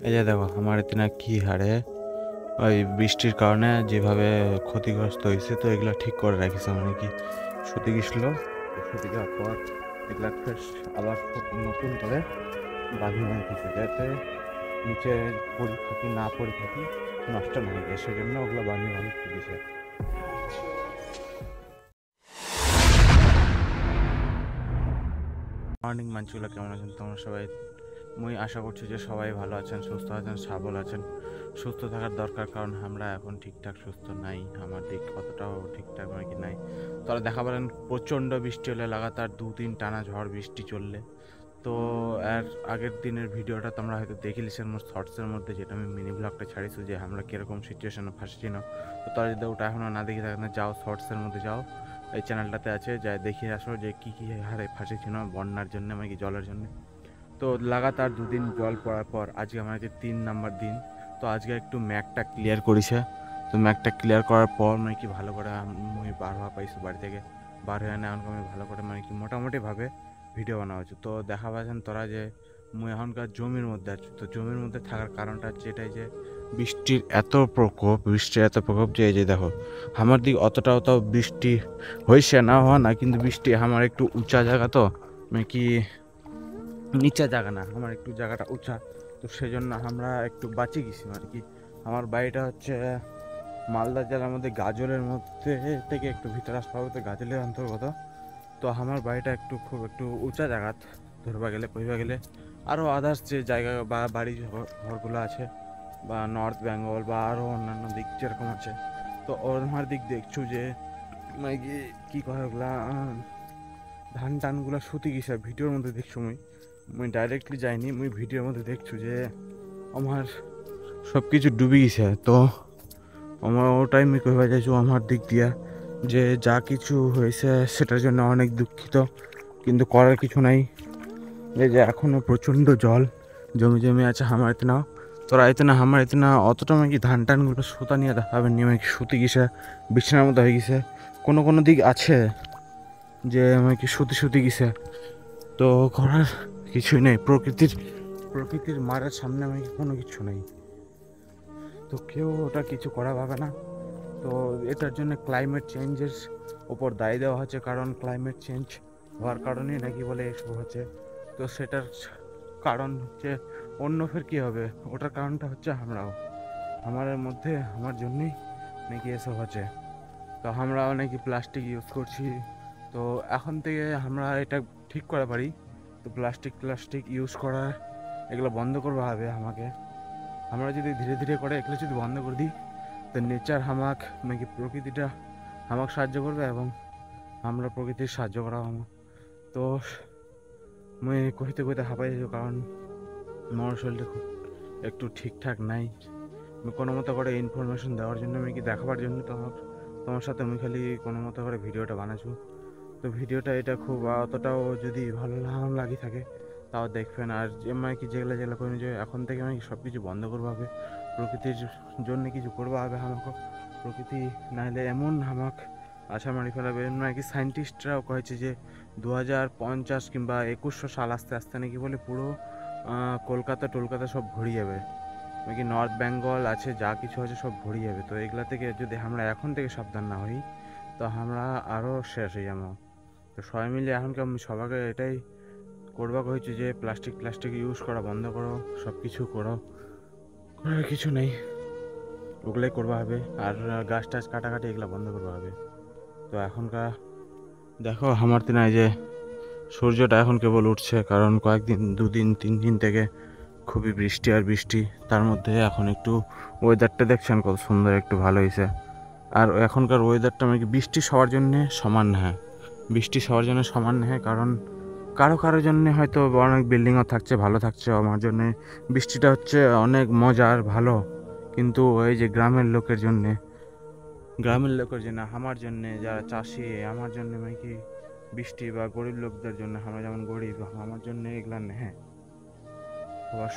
এই যে দেখো আমার এখানে কি হারে ওই বৃষ্টির কারণে যেভাবে ক্ষতিগ্রস্ত হয়েছে, তো এগুলা ঠিক করে রাখিছে। মানে কি শুতে গেছিল, শুতে যাওয়ার পর এগুলা ফ্রেশ আবার খুব নতুন করে বাঁধি বাঁধতেছে, যাতে নিচে পড়ে থাকি না পড়ে থাকি নষ্ট না হয়ে যায়, সেজন্য ওগুলো বাঁধি বাঁধি দিয়েছে। মর্নিং মানচুগুলো কেমন আছেন তোমরা সবাই? মুই আশা করছি যে সবাই ভালো আছেন, সুস্থ আছেন, সবল আছেন। সুস্থ থাকার দরকার, কারণ আমরা এখন ঠিকঠাক সুস্থ নাই। আমার দিক অতটাও ঠিকঠাক মানে কি নাই। তারা দেখা পেলেন প্রচণ্ড বৃষ্টি হলে, লাগাতার 2-3 টানা ঝড় বৃষ্টি চললে। তো এর আগের দিনের ভিডিওটা তোমরা হয়তো দেখিলিছেন মোর শর্টসের মধ্যে, যেটা আমি মিনি ব্লগটা ছাড়িছি যে আমরা কীরকম সিচুয়েশনে ফাঁসেছি না। তো তারা যদি ওটা এখনও না দেখে থাকেন, যাও শর্টসের মধ্যে যাও, এই চ্যানেলটাতে আছে, যা দেখিয়ে আসো যে কী কী হারে ফাঁসেছিল বন্যার জন্য, মানে কি জলের জন্য। তো লাগাতার 2 দিন জল পড়ার পর আজকে আমার 3 নাম্বার দিন। তো আজকে একটু ম্যাকটা ক্লিয়ার করেছে। তো ম্যাকটা ক্লিয়ার করার পর মানে কি ভালো করে আমি বার হওয়া পাইছি বাড়ি থেকে। বার হয়ে না এখন আমি ভালো করে মানে কি মোটামুটিভাবে ভিডিও বানানো হচ্ছে। তো দেখা পাচ্ছেন তোরা যে মুই এখনকার জমির মধ্যে আছি। তো জমির মধ্যে থাকার কারণটা হচ্ছে এটাই যে বৃষ্টির এত প্রকোপ যে এই যে দেখো আমার দিক অতটাও বৃষ্টি হয়েছে না, হওয়া না, কিন্তু বৃষ্টি আমার একটু উঁচা জায়গা, তো মানে কি নিচা জায়গা না, আমার একটু জায়গাটা উঁচা। তো সেজন্য আমরা একটু বাঁচিয়ে গেছি। মানে কি আমার বাড়িটা হচ্ছে মালদা জেলার মধ্যে গাজলের মধ্যে থেকে একটু ভিতরে আসতে হবে, তো গাজলের অন্তর্গত। তো আমার বাড়িটা খুব একটু উঁচা জায়গা ধরবা গেলে কইবা গেলে আরও আদার্স যে জায়গা বা বাড়ি ঘরগুলো আছে, বা নর্থ বেঙ্গল বা আরও অন্যান্য দিক যেরকম আছে, তো আমার দিক দেখছো যে মানে কি কয় ওগুলা ধান টানগুলো শুতে গেছে। ভিডিওর মধ্যে দেখছো মুই ডাইরেক্টলি যাইনি, মুই ভিডিওর মধ্যে দেখছো যে আমার সব কিছু ডুবে গেছে। তো আমার ওটাই আমি কইবা চাইছো আমার দিক দিয়া যে যা কিছু হয়েছে সেটার জন্য অনেক দুঃখিত, কিন্তু করার কিছু নাই। এই যে এখনও প্রচণ্ড জল জমি আছে আমার এতে নাও, তোরা এতে না আমার এতে না অতটা মানে কি ধান টানগুলো সুতা নিয়ে দেখাবেন নিয়ে কি শুতে গেছে, বিছানার মতো হয়ে গেছে। কোনো দিক আছে যে আমার কি শুতে গেছে, তো করার কিছুই নেই। প্রকৃতির মারার সামনে আমি কোনো কিছু নেই, তো কেউ ওটা কিছু করা পাবে না। তো এটার জন্য ক্লাইমেট চেঞ্জের ওপর দায়ী দেওয়া হচ্ছে, কারণ ক্লাইমেট চেঞ্জ হওয়ার কারণেই নাকি বলে এসব হচ্ছে। তো সেটার কারণ হচ্ছে অন্য ফের কী হবে, ওটার কারণটা হচ্ছে আমাদের মধ্যে আমার জন্যই নাকি এসব হচ্ছে। তো আমরাও নাকি প্লাস্টিক ইউজ করছি। তো এখন থেকে আমরা এটা ঠিক করা পারি। তো প্লাস্টিক ইউজ করা এগুলো বন্ধ করতে হবে আমাকে। আমরা যদি ধীরে ধীরে করে এগুলো যদি বন্ধ করে দিই, তো নেচার নাকি প্রকৃতিটা আমাকে সাহায্য করবে, এবং আমরা প্রকৃতির সাহায্য করা তো মুই কইতে হাঁপাই যাই, কারণ আমার শরীরটা খুব একটু ঠিকঠাক নাই। আমি কোনো মতো করে ইনফরমেশন দেওয়ার জন্য, আমি কি দেখাবার জন্য তোমার সাথে আমি খালি কোনো মতো করে ভিডিওটা বানাচ্ছি। তো ভিডিওটা এটা খুব অতটাও যদি ভালো না লাগি থাকে তাও দেখবেন। আর মানে কি যেগুলো করেন যে এখন থেকে আমি সব কিছু বন্ধ করবো হবে, প্রকৃতির জন্য কিছু করবো হবে আমাকে। প্রকৃতি নাহলে এমন আশা মারি ফেলাবে। নাকি সায়েন্টিস্টরাও কয়েছে যে 2050 কিংবা 2100 সাল আস্তে আস্তে নাকি বলে পুরো কলকাতা সব ভরে যাবে। নাকি নর্থ বেঙ্গল আছে, যা কিছু আছে সব ভরে যাবে। তো এগুলা থেকে যদি আমরা এখন থেকে সাবধান না হই, তো আমরা আরও শেষ হয়ে যাবো। তো সবাই মিলে এখনকার সবাইকে এটাই করবা হয়েছে যে প্লাস্টিক ইউজ করা বন্ধ করো, সব কিছু করো, করার কিছু নেই, ওগুলোই করবা হবে। আর গাছ টাছ কাটাকাটি এগুলো বন্ধ করবা হবে। তো এখনকার দেখো আমার দিন যে সূর্যটা এখন কেবল উঠছে, কারণ কয়েকদিন 2-3 দিন থেকে খুবই বৃষ্টি। তার মধ্যে এখন একটু ওয়েদারটা দেখছেন কত সুন্দর, একটু ভালো হয়েছে। আর এখনকার ওয়েদারটা মানে বৃষ্টি সবার জন্য সমান নয়, কারণ কারোর জন্য হয়তো অনেক বিল্ডিংও থাকছে, ভালো থাকছে। আমার জন্য বৃষ্টিটা হচ্ছে অনেক মজার ভালো, কিন্তু এই যে গ্রামের লোকের জন্য আমার জন্য যারা চাষি, আমার জন্য মানে কি বৃষ্টি, বা গরিব লোকদের জন্য, আমরা যেমন গরিব আমার জন্য এগুলা নেই।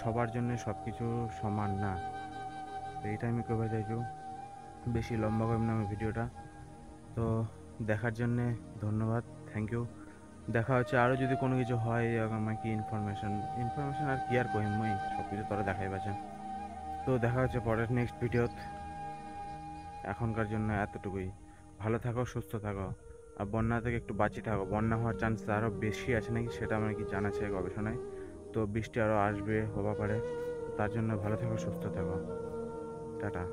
সবার জন্য সব কিছু সমান না। তো এইটা আমি কবে চাইছো, বেশি লম্বা করব না আমি ভিডিওটা। তো দেখার জন্যে ধন্যবাদ, থ্যাংক ইউ। দেখা হচ্ছে আরও যদি কোনো কিছু হয় আমাকে ইনফরমেশন আর কি আর কই, সব কিছু তোরা দেখাই পাচ্ছেন। তো দেখা হচ্ছে পরের নেক্সট ভিডিওতে। এখনকার জন্য এতটুকুই। ভালো থাকো, সুস্থ থাকো, আর বন্যা থেকে একটু বাঁচিয়ে থাকো। বন্যা হওয়ার চান্স আরও বেশি আছে নাকি সেটা আমার কি জানা আছে গবেষণায়। তো বৃষ্টি আরও আসবে হওয়া পারে, তার জন্য ভালো থাকো, সুস্থ থাকো। টাটা।